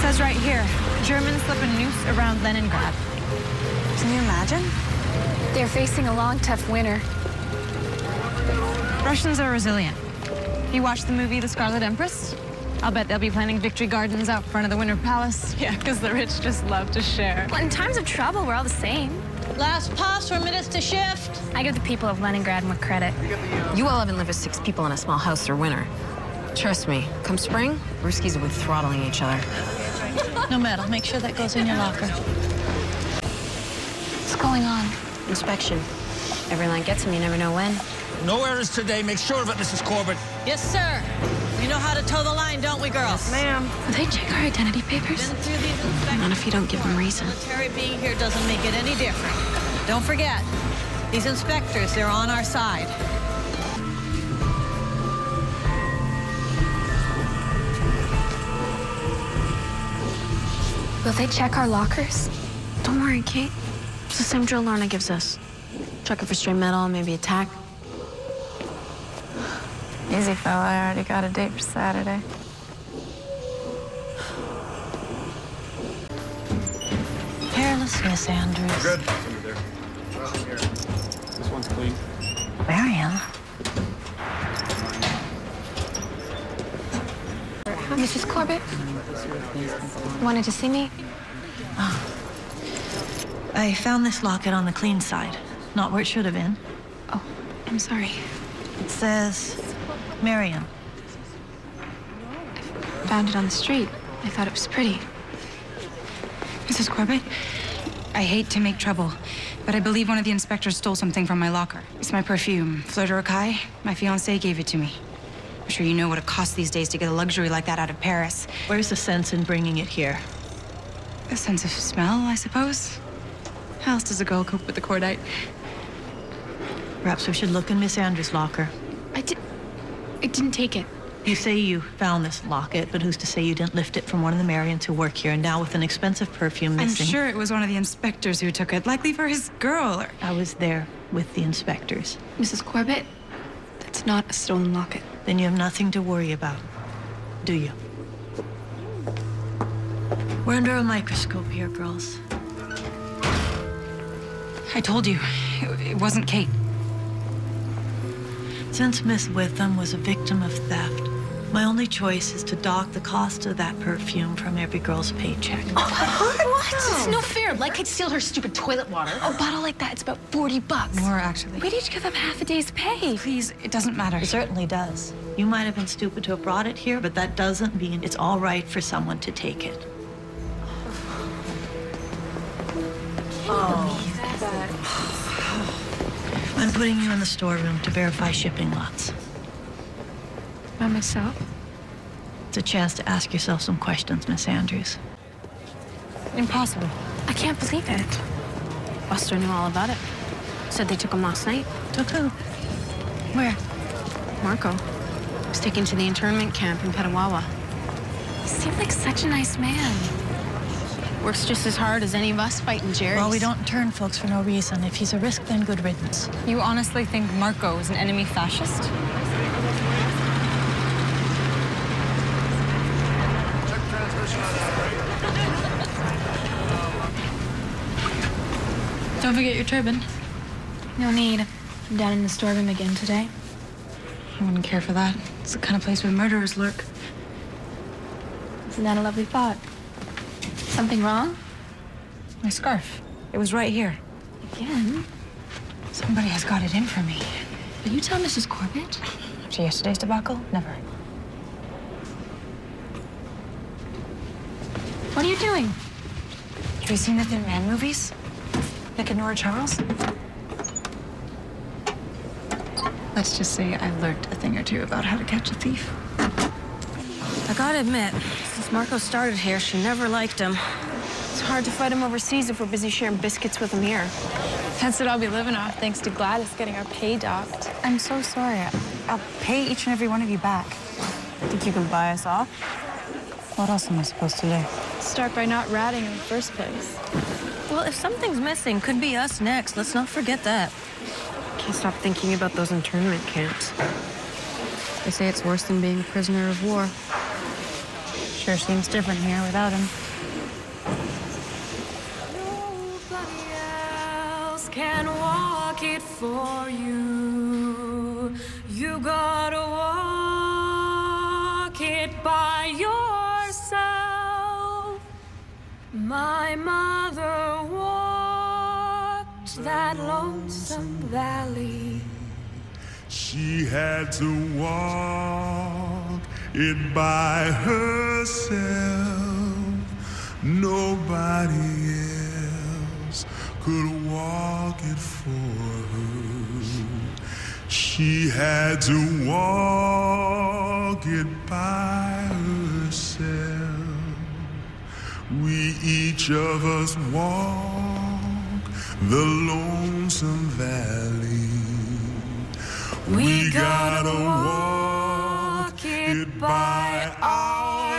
says right here, Germans slip a noose around Leningrad. Can you imagine? They're facing a long, tough winter. Russians are resilient. You watched the movie The Scarlet Empress? I'll bet they'll be planting victory gardens out front of the Winter Palace. Yeah, because the rich just love to share. Well, in times of trouble, we're all the same. Last pass for minutes to shift. I give the people of Leningrad more credit. You all haven't lived with 6 people in a small house through winter. Trust me, come spring, Ruskies will be throttling each other. No matter, make sure that goes in your locker. What's going on? Inspection. Every line gets them, you never know when. No errors today. Make sure of it, Mrs. Corbett. Yes, sir. We know how to toe the line, don't we, girls? Yes, ma'am. Will they check our identity papers? Been through these inspections. Not if you don't give them reason. Military being here doesn't make it any different. Don't forget, these inspectors, they're on our side. Will they check our lockers? Don't worry, Kate. It's the same drill Lorna gives us. Check it for stray metal, maybe attack. Easy, fella. I already got a date for Saturday. Careless, Miss Andrews. Good. There. Well, here. This one's clean. Marion. Mrs. Corbett? Wanted to see me? I found this locket on the clean side, not where it should have been. Oh, I'm sorry. It says Marion. Found it on the street. I thought it was pretty. Mrs. Corbett, I hate to make trouble, but I believe one of the inspectors stole something from my locker. It's my perfume, Fleur de Rocaille. My fiancé gave it to me. I'm sure you know what it costs these days to get a luxury like that out of Paris. Where's the sense in bringing it here? A sense of smell, I suppose. How else does a girl cope with the cordite? Perhaps we should look in Miss Andrews' locker. I didn't take it. You say you found this locket, but who's to say you didn't lift it from one of the Marions who work here, and now with an expensive perfume missing? I'm sure it was one of the inspectors who took it, likely for his girl. Or... I was there with the inspectors. Mrs. Corbett, that's not a stolen locket. Then you have nothing to worry about, do you? We're under a microscope here, girls. I told you, it wasn't Kate. Since Miss Witham was a victim of theft, my only choice is to dock the cost of that perfume from every girl's paycheck. What? It's no fair. Like I'd steal her stupid toilet water. A bottle like that, it's about $40. More, actually. We'd each give them half a day's pay. Please, it doesn't matter. It certainly does. You might have been stupid to have brought it here, but that doesn't mean it's all right for someone to take it. I'm putting you in the storeroom to verify shipping lots. By myself? It's a chance to ask yourself some questions, Miss Andrews. Impossible. I can't believe it. Buster knew all about it. Said they took him last night. Took who? Where? Marco. Was taken to the internment camp in Petawawa. He seemed like such a nice man. Works just as hard as any of us fighting Jerry's. Well, we don't intern folks for no reason. If he's a risk, then good riddance. You honestly think Marco is an enemy fascist? Don't forget your turban. No need. I'm down in the storeroom again today. I wouldn't care for that. It's the kind of place where murderers lurk. Isn't that a lovely thought? Something wrong? My scarf. It was right here. Again? Somebody has got it in for me. Will you tell Mrs. Corbett? After yesterday's debacle? Never. What are you doing? Have you seen the Thin Man movies? Nick and Nora Charles? Let's just say I've learned a thing or two about how to catch a thief. I gotta admit, since Marco started here, she never liked him. It's hard to fight him overseas if we're busy sharing biscuits with him here. That's what I'll be living off, thanks to Gladys getting our pay docked. I'm so sorry. I'll pay each and every one of you back. Think you can buy us off? What else am I supposed to do? Start by not ratting in the first place. Well, if something's missing, could be us next. Let's not forget that. Can't stop thinking about those internment camps. They say it's worse than being a prisoner of war. Sure seems different here without him. Nobody else can walk it for you. You gotta walk it by yourself. My mother walked that lonesome valley. She had to walk it by herself. Nobody else could walk it for her. She had to walk it by herself. We each of us walk the lonesome valley. We gotta walk it by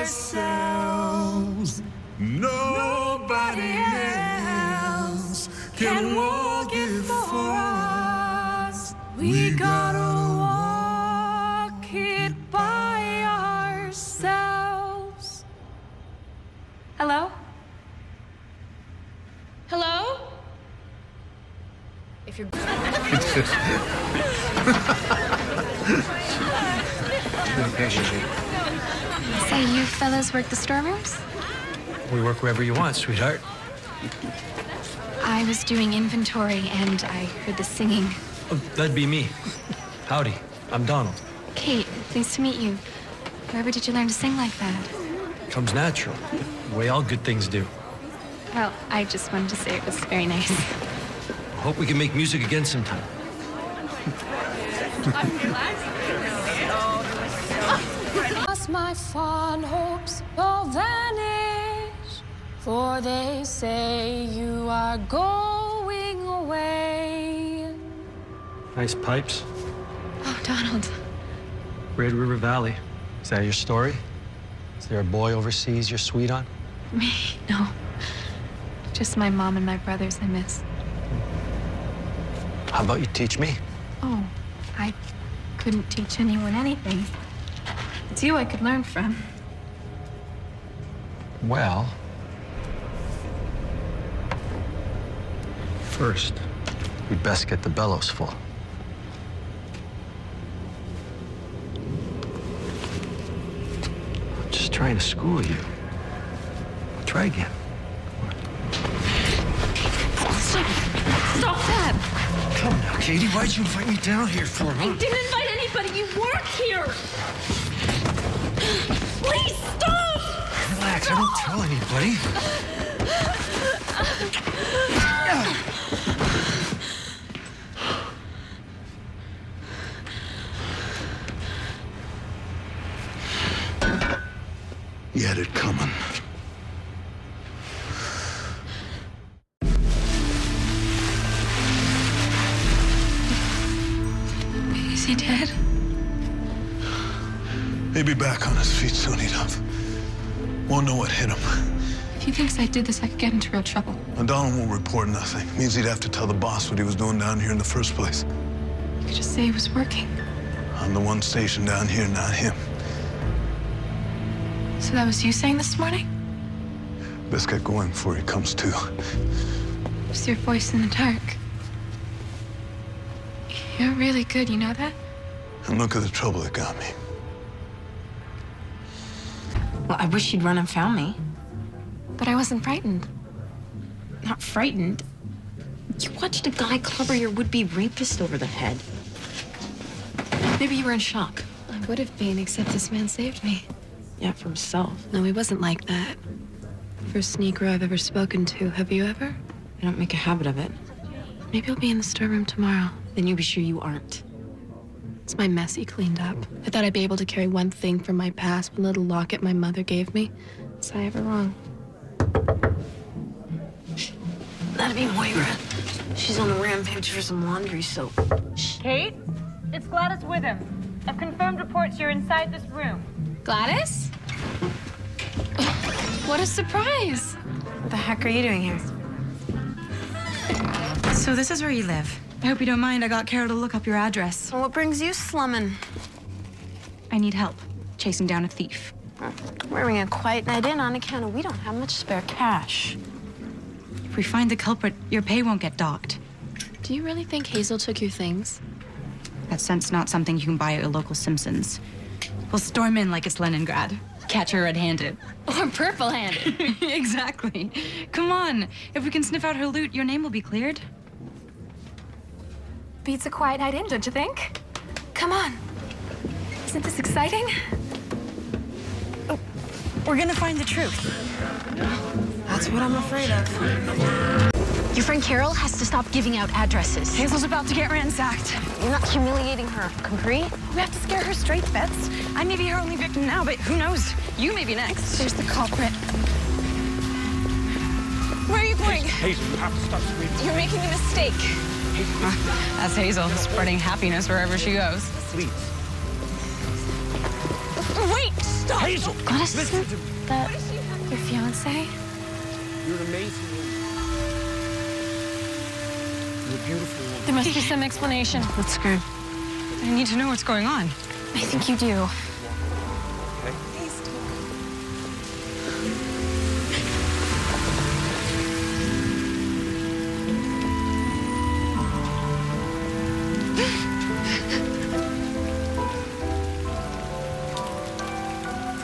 ourselves. Nobody else can walk it for us. We gotta walk it by ourselves. Hello? Hello? If you're... Say, you fellas work the storerooms? We work wherever you want, sweetheart. I was doing inventory and I heard the singing. Oh, that'd be me. Howdy, I'm Donald. Kate, pleased to meet you. Wherever did you learn to sing like that? Comes natural, the way all good things do. Well, I just wanted to say it was very nice. Hope we can make music again sometime. As my fond hopes all vanish, for they say you are going away. Nice pipes. Oh, Donald. Red River Valley. Is that your story? Is there a boy overseas you're sweet on? Me? No. Just my mom and my brothers I miss. How about you teach me? Oh, I couldn't teach anyone anything. It's you I could learn from. Well, first, we'd best get the bellows full. I'm just trying to school you. Try again. Stop that! Come now, Katie. Why'd you invite me down here for? I didn't invite anybody. You work here. Please stop! Relax. I don't tell anybody. You had it coming. Is he dead? He'll be back on his feet soon enough. Won't know what hit him. If he thinks I did this, I could get into real trouble. And Donald won't report nothing. Means he'd have to tell the boss what he was doing down here in the first place. You could just say he was working. I'm the one stationed down here, not him. So that was you saying this morning? Best get going before he comes to. It's your voice in the dark. You're really good, you know that? And look at the trouble it got me. Well, I wish you'd run and found me. But I wasn't frightened. Not frightened. You watched a guy clubber your would-be rapist over the head. Maybe you were in shock. I would have been, except this man saved me. Yeah, for himself. No, he wasn't like that. First Negro I've ever spoken to. Have you ever? I don't make a habit of it. Maybe I'll be in the storeroom tomorrow. Then you be sure you aren't. It's my mess he cleaned up. I thought I'd be able to carry one thing from my past, one little locket my mother gave me. Was I ever wrong? That'd be Moira. She's on a rampage for some laundry soap. Kate, it's Gladys Witham. I've confirmed reports you're inside this room. Gladys? What a surprise! What the heck are you doing here? So this is where you live. I hope you don't mind. I got Carol to look up your address. Well, what brings you slumming? I need help chasing down a thief. We're having a quiet night in on account of we don't have much spare cash. If we find the culprit, your pay won't get docked. Do you really think Hazel took your things? That scent's not something you can buy at your local Simpsons. We'll storm in like it's Leningrad. Catch her red-handed. Or purple-handed. Exactly. Come on. If we can sniff out her loot, your name will be cleared. Beats a quiet night in, don't you think? Come on. Isn't this exciting? Oh, we're gonna find the truth. That's what I'm afraid of. Your friend Carol has to stop giving out addresses. Hazel's about to get ransacked. You're not humiliating her, Capri. We have to scare her straight, Bets. I may be her only victim now, but who knows? You may be next. There's the culprit. Where are you going? Hazel, you have to stop screaming. You're making a mistake. That's Hazel, spreading happiness wherever she goes. Please. Wait! Stop! Hazel! Gladys, Listen to me. that your fiancé? You're an amazing woman. You're a beautiful woman. There must be some explanation. What's good? I need to know what's going on. I think you do.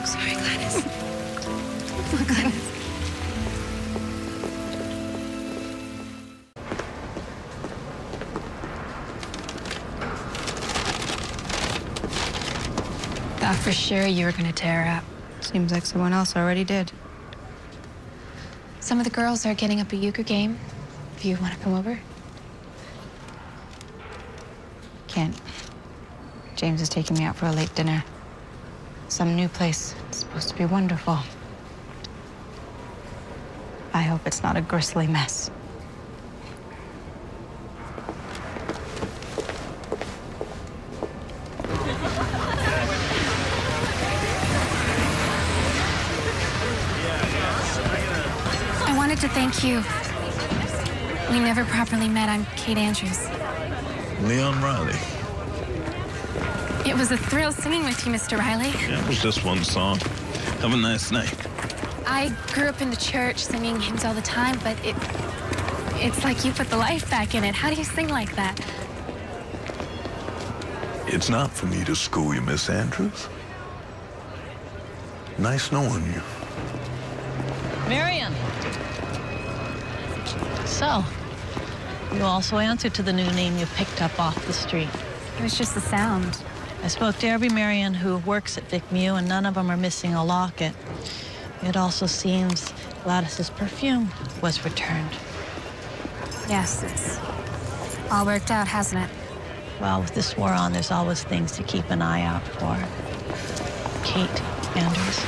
Sorry, Gladys. Look, Gladys. Thought for sure you were gonna tear up. Seems like someone else already did. Some of the girls are getting up a euchre game. If you want to come over. Can't. James is taking me out for a late dinner. Some new place. It's supposed to be wonderful. I hope it's not a grisly mess. I wanted to thank you. We never properly met. I'm Kate Andrews. Leon Riley. It was a thrill singing with you, Mr. Riley. Yeah, it was just one song. Have a nice night. I grew up in the church singing hymns all the time, but it's like you put the life back in it. How do you sing like that? It's not for me to school you, Miss Andrews. Nice knowing you. Marion. So, you also answered to the new name you picked up off the street. It was just the sound. I spoke to every Marion who works at Vic Mew, and none of them are missing a locket. It also seems Gladys's perfume was returned. Yes, it's all worked out, hasn't it? Well, with this war on, there's always things to keep an eye out for. Kate Andrews.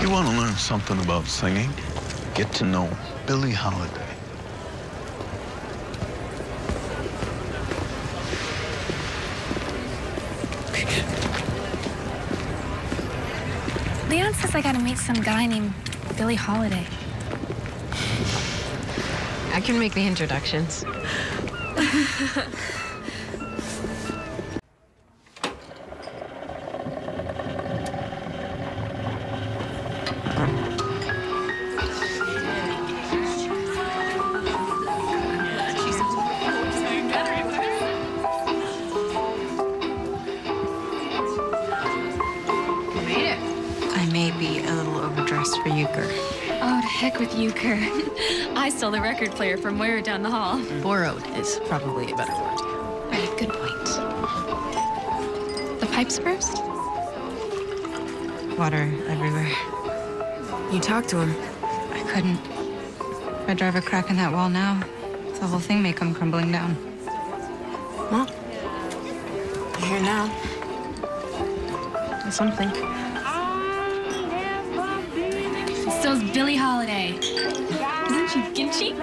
You want to learn something about singing? Get to know Billie Holiday. Leon says I gotta meet some guy named Billie Holiday. I can make the introductions. Be a little overdressed for euchre. Oh, to heck with euchre. I stole the record player from Moira down the hall. Borrowed is probably a better word. Right, good point. The pipes burst? Water everywhere. You talked to him. I couldn't. If I drive a crack in that wall now, the whole thing may come crumbling down. Well, you're here now. That's something. So's Billie Holiday. Isn't she ginchy?